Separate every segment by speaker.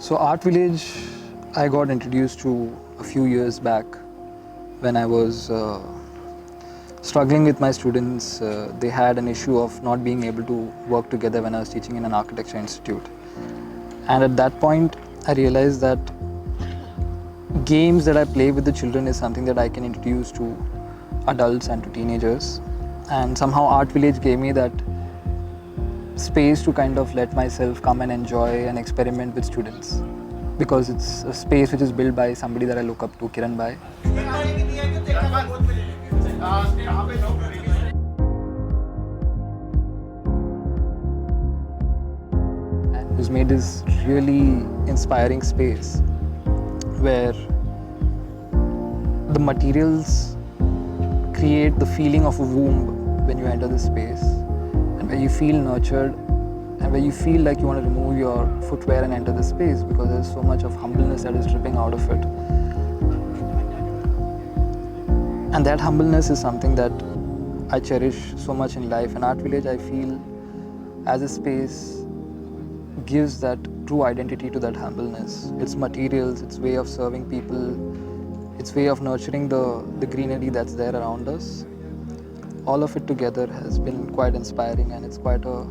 Speaker 1: So Art Village, I got introduced to a few years back when I was struggling with my students. They had an issue of not being able to work together when I was teaching in an architecture institute. And at that point, I realized that games that I play with the children is something that I can introduce to adults and to teenagers. And somehow Art Village gave me that space to kind of let myself come and enjoy and experiment with students, because it's a space which is built by somebody that I look up to, Kiran Bhai. And who's made this really inspiring space where the materials create the feeling of a womb when you enter the space, and where you feel nurtured, and where you feel like you want to remove your footwear and enter the space because there's so much of humbleness that is dripping out of it. And that humbleness is something that I cherish so much in life. And Art Village, I feel, as a space, gives that true identity to that humbleness. Its materials, its way of serving people, its way of nurturing the greenery that's there around us. All of it together has been quite inspiring, and it's quite a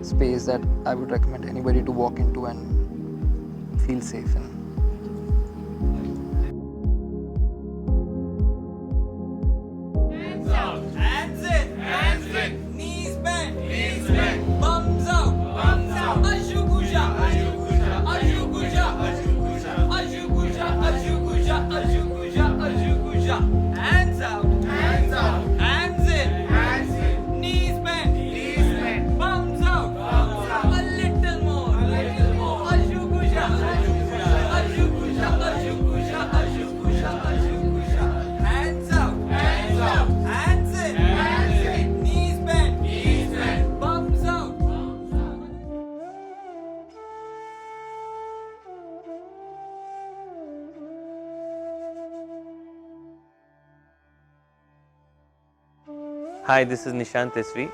Speaker 1: space that I would recommend anybody to walk into and feel safe in.
Speaker 2: Hands out, hands in, knees bent, bums out, ajuguja, ajuguja, ajuguja, ajuguja, ajuguja, hands out, hands in, knees bent, bums out, a little more, ajuguja, ajuguja, ajuguja, ajuguja, hands out, hands in, knees bent, bums out.
Speaker 3: Hi, this is Nishant Tesvi.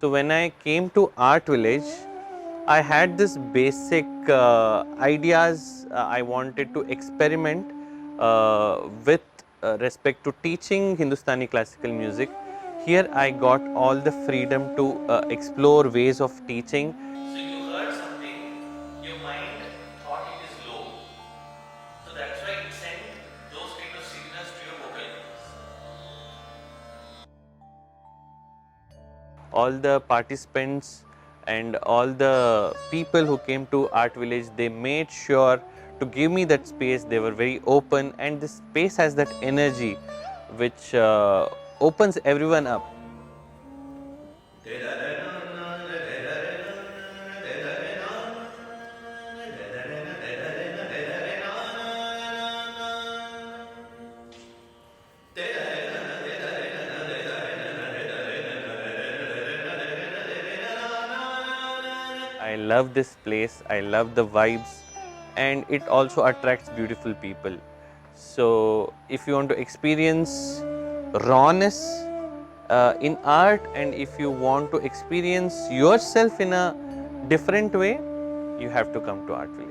Speaker 3: So when I came to Art Village, I had this basic ideas I wanted to experiment with respect to teaching Hindustani classical music. Here I got all the freedom to explore ways of teaching. So you heard something, your mind thought it is low. So that's why it sent those kind of signals to your vocal cords. All the participants and all the people who came to Art Village, they made sure to give me that space. They were very open, and this space has that energy which opens everyone up. I love this place, I love the vibes, and it also attracts beautiful people. So if you want to experience rawness in art, and if you want to experience yourself in a different way, you have to come to Art Village.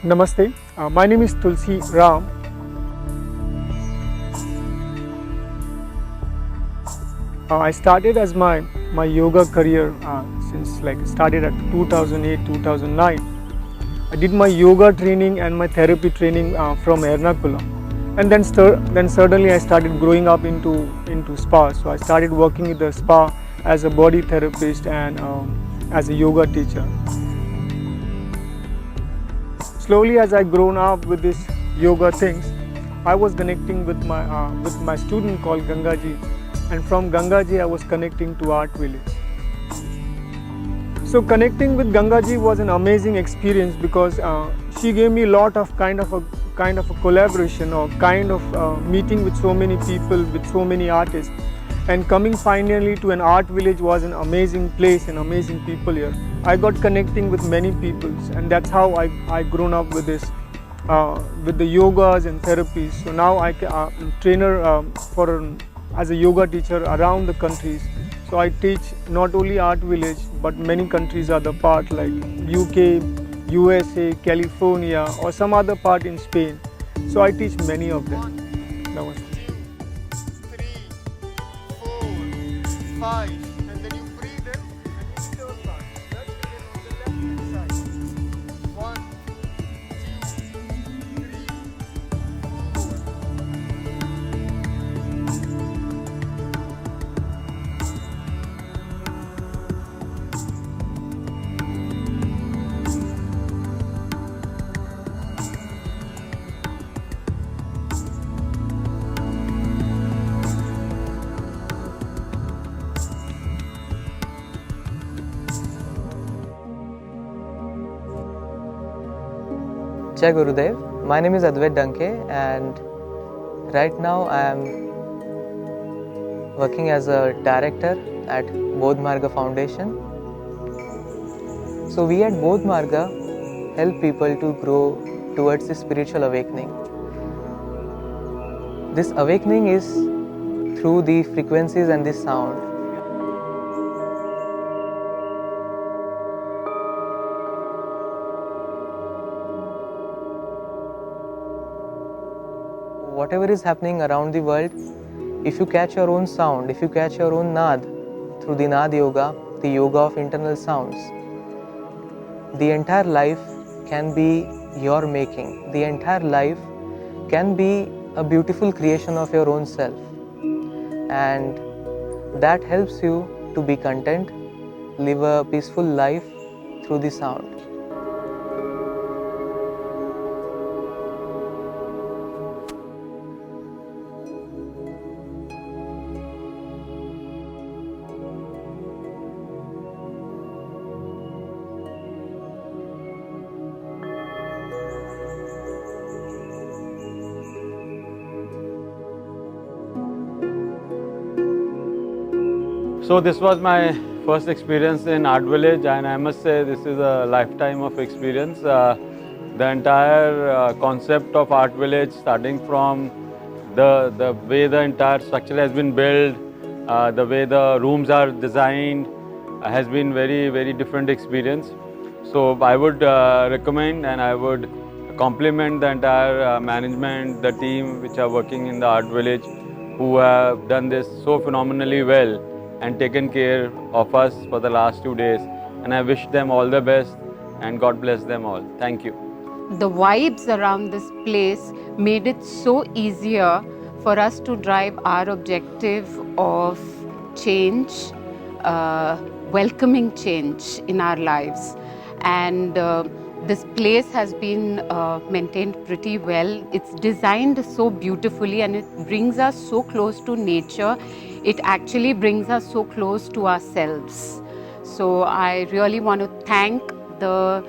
Speaker 4: Namaste, my name is Tulsi Ram. I started as my yoga career since started at 2008 2009. I did my yoga training and my therapy training from Ernakulam, and then suddenly I started growing up into spa. So I started working in the spa as a body therapist and as a yoga teacher. Slowly, as I grown up with this yoga things, I was connecting with my student called Gangaji, and from Gangaji I was connecting to Art Village. So connecting with Gangaji was an amazing experience because she gave me a lot of kind of a collaboration or kind of meeting with so many people, with so many artists, and coming finally to an art village was an amazing place and amazing people here. I got connecting with many people, and that's how I grown up with this, with the yogas and therapies. So now I'm trainer as a yoga teacher around the countries. So I teach not only Art Village, but many countries are the part like UK, USA, California, or some other part in Spain. So I teach many of them. Namaste.
Speaker 5: 3, 4, 5, and then you breathe in and you turn back. Let's begin on the left hand side. 1, 2, 3,
Speaker 6: Jai Gurudev. My name is Advait Danke, and right now I am working as a director at Bodh Marga Foundation. So we at Bodh Marga help people to grow towards the spiritual awakening. This awakening is through the frequencies and the sound. Whatever is happening around the world, if you catch your own sound, if you catch your own Naad through the Naad Yoga, the yoga of internal sounds, the entire life can be your making. The entire life can be a beautiful creation of your own self, and that helps you to be content, live a peaceful life through the sound.
Speaker 7: So this was my first experience in Art Village, and I must say this is a lifetime of experience. The entire concept of Art Village, starting from the way the entire structure has been built, the way the rooms are designed, has been very different experience. So I would recommend and I would compliment the entire management, the team which are working in the Art Village, who have done this so phenomenally well and taken care of us for the last 2 days. And I wish them all the best and God bless them all. Thank you.
Speaker 8: The vibes around this place made it so easier for us to drive our objective of change, welcoming change in our lives. And this place has been maintained pretty well. It's designed so beautifully and it brings us so close to nature. It actually brings us so close to ourselves. So I really want to thank the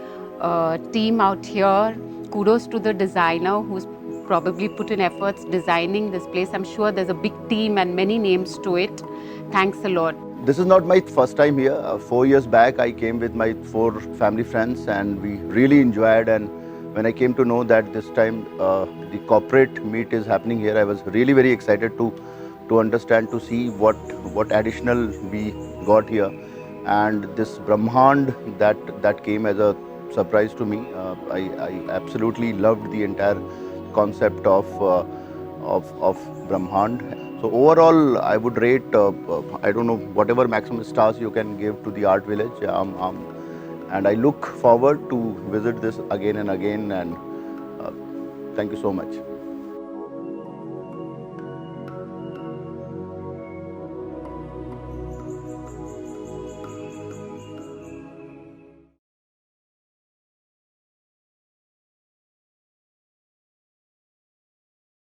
Speaker 8: team out here. Kudos to the designer who's probably put in efforts designing this place. I'm sure there's a big team and many names to it. Thanks a lot.
Speaker 9: This is not my first time here. 4 years back, I came with my 4 family friends and we really enjoyed. And when I came to know that this time the corporate meet is happening here, I was really very excited to understand, to see what additional we got here. And this Brahmand that came as a surprise to me. I absolutely loved the entire concept of Brahmand. So overall, I would rate, I don't know, whatever maximum stars you can give to the Art Village. And I look forward to visit this again and again. And thank you so much.